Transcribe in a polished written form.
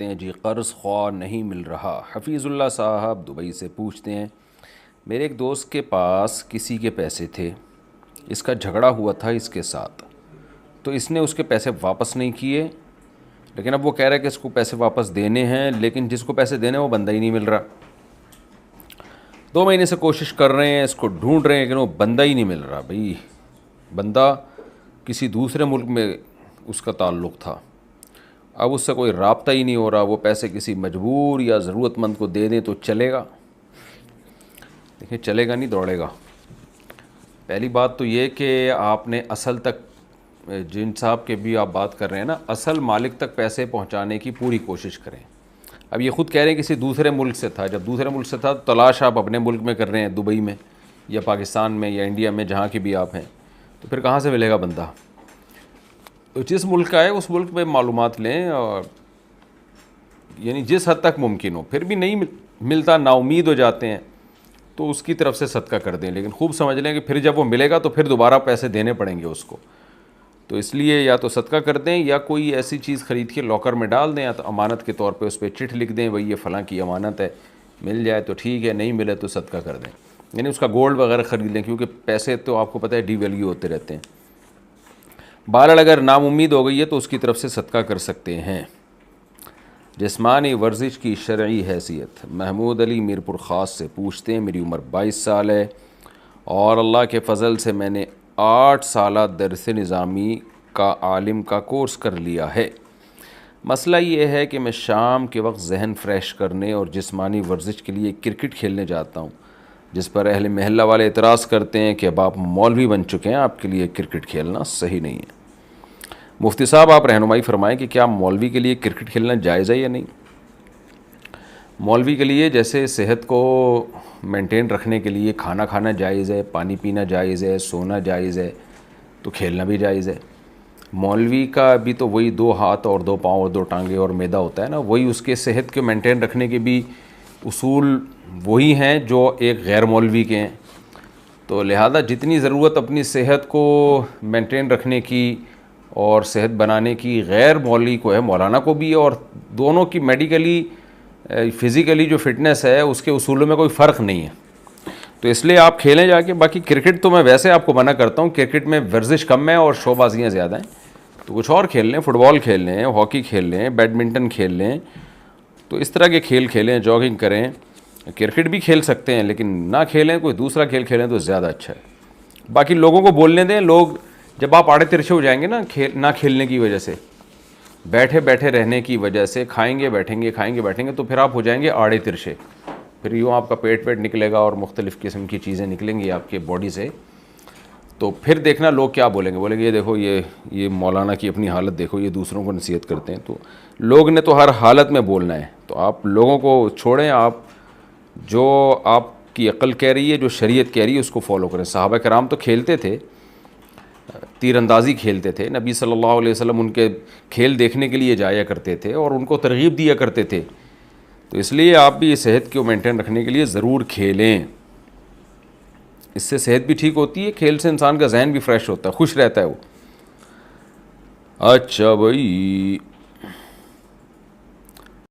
ہیں جی قرض خواہ نہیں مل رہا۔ حفیظ اللہ صاحب دبئی سے پوچھتے ہیں، میرے ایک دوست کے پاس کسی کے پیسے تھے، اس کا جھگڑا ہوا تھا اس کے ساتھ، تو اس نے اس کے پیسے واپس نہیں کیے، لیکن اب وہ کہہ رہا ہے کہ اس کو پیسے واپس دینے ہیں، لیکن جس کو پیسے دینے وہ بندہ ہی نہیں مل رہا۔ 2 مہینے سے کوشش کر رہے ہیں، اس کو ڈھونڈ رہے ہیں، لیکن وہ بندہ ہی نہیں مل رہا۔ بھئی بندہ کسی دوسرے ملک میں اس کا تعلق تھا، اب اس سے کوئی رابطہ ہی نہیں ہو رہا، وہ پیسے کسی مجبور یا ضرورت مند کو دے دیں تو چلے گا؟ دیکھیں چلے گا نہیں، دوڑے گا۔ پہلی بات تو یہ کہ آپ نے اصل تک، جن صاحب کے بھی آپ بات کر رہے ہیں نا، اصل مالک تک پیسے پہنچانے کی پوری کوشش کریں۔ اب یہ خود کہہ رہے ہیں کسی دوسرے ملک سے تھا، جب دوسرے ملک سے تھا تو تلاش آپ اپنے ملک میں کر رہے ہیں، دبئی میں یا پاکستان میں یا انڈیا میں، جہاں کی بھی آپ ہیں، تو پھر کہاں سے ملے گا بندہ؟ تو جس ملک کا ہے اس ملک میں معلومات لیں، اور یعنی جس حد تک ممکن ہو، پھر بھی نہیں ملتا، نا امید ہو جاتے ہیں، تو اس کی طرف سے صدقہ کر دیں، لیکن خوب سمجھ لیں کہ پھر جب وہ ملے گا تو پھر دوبارہ پیسے دینے پڑیں گے اس کو، تو اس لیے یا تو صدقہ کر دیں یا کوئی ایسی چیز خرید کے لاکر میں ڈال دیں، یا تو امانت کے طور پہ اس پہ چٹ لکھ دیں، بھئی یہ فلاں کی امانت ہے، مل جائے تو ٹھیک ہے، نہیں ملے تو صدقہ کر دیں، یعنی اس کا گولڈ وغیرہ خرید لیں، کیونکہ پیسے تو آپ کو پتہ ہے ڈی ویلیو ہوتے رہتے ہیں۔ بہرحال اگر ناامید ہو گئی ہے تو اس کی طرف سے صدقہ کر سکتے ہیں۔ جسمانی ورزش کی شرعی حیثیت، محمود علی میرپور خاص سے پوچھتے ہیں، میری عمر 22 سال ہے اور اللہ کے فضل سے میں نے 8 سالہ درس نظامی کا عالم کا کورس کر لیا ہے۔ مسئلہ یہ ہے کہ میں شام کے وقت ذہن فریش کرنے اور جسمانی ورزش کے لیے کرکٹ کھیلنے جاتا ہوں، جس پر اہل محلہ والے اعتراض کرتے ہیں کہ اب آپ مولوی بن چکے ہیں، آپ کے لیے کرکٹ کھیلنا صحیح نہیں ہے۔ مفتی صاحب آپ رہنمائی فرمائیں کہ کیا مولوی کے لیے کرکٹ کھیلنا جائز ہے یا نہیں؟ مولوی کے لیے جیسے صحت کو مینٹین رکھنے کے لیے کھانا کھانا جائز ہے، پانی پینا جائز ہے، سونا جائز ہے، تو کھیلنا بھی جائز ہے۔ مولوی کا بھی تو وہی 2 ہاتھ اور 2 پاؤں اور 2 ٹانگیں اور معدہ ہوتا ہے نا، وہی اس کے صحت کے مینٹین رکھنے کے بھی اصول وہی ہیں جو ایک غیر مولوی کے ہیں، تو لہذا جتنی ضرورت اپنی صحت کو مینٹین رکھنے کی اور صحت بنانے کی غیر مولوی کو ہے، مولانا کو بھی، اور دونوں کی میڈیکلی فزیکلی جو فٹنس ہے اس کے اصولوں میں کوئی فرق نہیں ہے، تو اس لیے آپ کھیلیں جا کے۔ باقی کرکٹ تو میں ویسے آپ کو منع کرتا ہوں، کرکٹ میں ورزش کم ہے اور شو بازیاں زیادہ ہیں، تو کچھ اور کھیل لیں، فٹ بال کھیل لیں، ہاکی کھیل لیں، بیڈمنٹن کھیل لیں، تو اس طرح کے کھیل کھیلیں، جاگنگ کریں۔ کرکٹ بھی کھیل سکتے ہیں لیکن نہ کھیلیں، کوئی دوسرا کھیل کھیلیں تو زیادہ اچھا ہے۔ باقی لوگوں کو بولنے دیں، لوگ جب آپ آڑے ترچھے ہو جائیں گے نا نہ کھیلنے کی وجہ سے، بیٹھے بیٹھے رہنے کی وجہ سے، کھائیں گے بیٹھیں گے کھائیں گے بیٹھیں گے، تو پھر آپ ہو جائیں گے آڑے ترچھے، پھر یوں آپ کا پیٹ نکلے گا اور مختلف قسم کی چیزیں نکلیں گی آپ کے باڈی سے، تو پھر دیکھنا لوگ کیا بولیں گے، بولیں گے یہ دیکھو یہ مولانا کی اپنی حالت دیکھو، یہ دوسروں کو نصیحت کرتے ہیں۔ تو لوگ نے تو ہر حالت میں بولنا ہے، تو آپ لوگوں کو چھوڑیں، آپ جو آپ کی عقل کہہ رہی ہے، جو شریعت کہہ رہی ہے اس کو فالو کریں۔ صحابہ کرام تو کھیلتے تھے، تیر اندازی کھیلتے تھے، نبی صلی اللہ علیہ وسلم ان کے کھیل دیکھنے کے لیے جایا کرتے تھے اور ان کو ترغیب دیا کرتے تھے، تو اس لیے آپ بھی صحت کو مینٹین رکھنے کے لیے ضرور کھیلیں، اس سے صحت بھی ٹھیک ہوتی ہے، کھیل سے انسان کا ذہن بھی فریش ہوتا ہے، خوش رہتا ہے وہ۔ اچھا بھائی